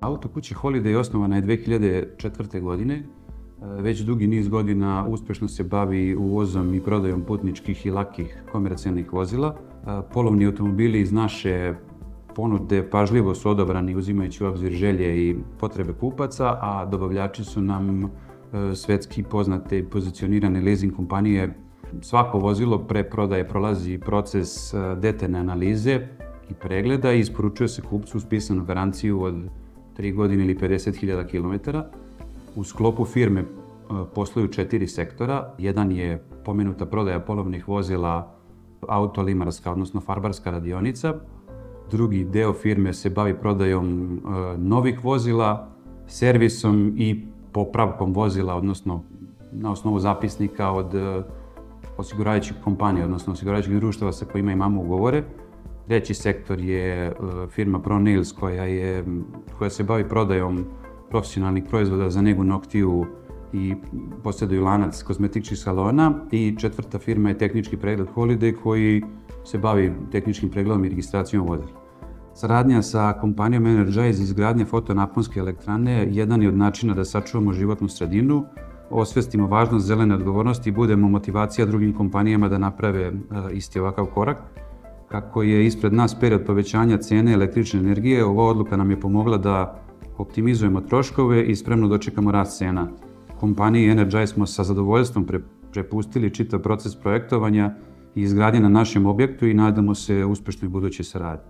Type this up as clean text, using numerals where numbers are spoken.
Autokuća Holiday osnovana je 2004. godine. Već dugi niz godina uspješno se bavi uvozom i prodajom putničkih i lakih komercijalnih vozila. Polovni automobili iz naše ponude pažljivo su odabrani uzimajući u obzir želje i potrebe kupaca, a dobavljači su nam svetski poznate i pozicionirane leasing kompanije. Svako vozilo pre prodaje prolazi proces detaljne analize i pregleda i isporučuje se kupcu uz pisanu garanciju od 3 godine ili 50.000 km. U sklopu firme posluju 4 sektora. Jedan je pomenuta prodaja polovnih vozila, autolimarska, odnosno farbarska radionica. Drugi deo firme se bavi prodajom novih vozila, servisom i popravkom vozila, odnosno na osnovu zapisnika od osiguravajućih kompanija, odnosno osiguravajućih društava sa kojima imamo ugovore. Treći sektor je firma ProNails koja se bavi prodajom profesionalnih proizvoda za negu noktiju i posjeduju lanac kozmetičkih salona. I četvrta firma je tehnički pregled Holiday koji se bavi tehničkim pregledom i registracijom vozila. Saradnja sa kompanijom Energize izgradnje fotonaponske elektrane jedan je od načina da sačuvamo životnu sredinu, osvestimo važnost zelene odgovornosti i budemo motivacija drugim kompanijama da naprave isti ovakav korak. Kako je ispred nas period povećanja cene električne energije, ova odluka nam je pomogla da optimizujemo troškove i spremno dočekamo rast cena. Kompaniji Energize smo sa zadovoljstvom prepustili čitav proces projektovanja i izgradnje na našem objektu i nadamo se uspešnoj budućoj saradnji.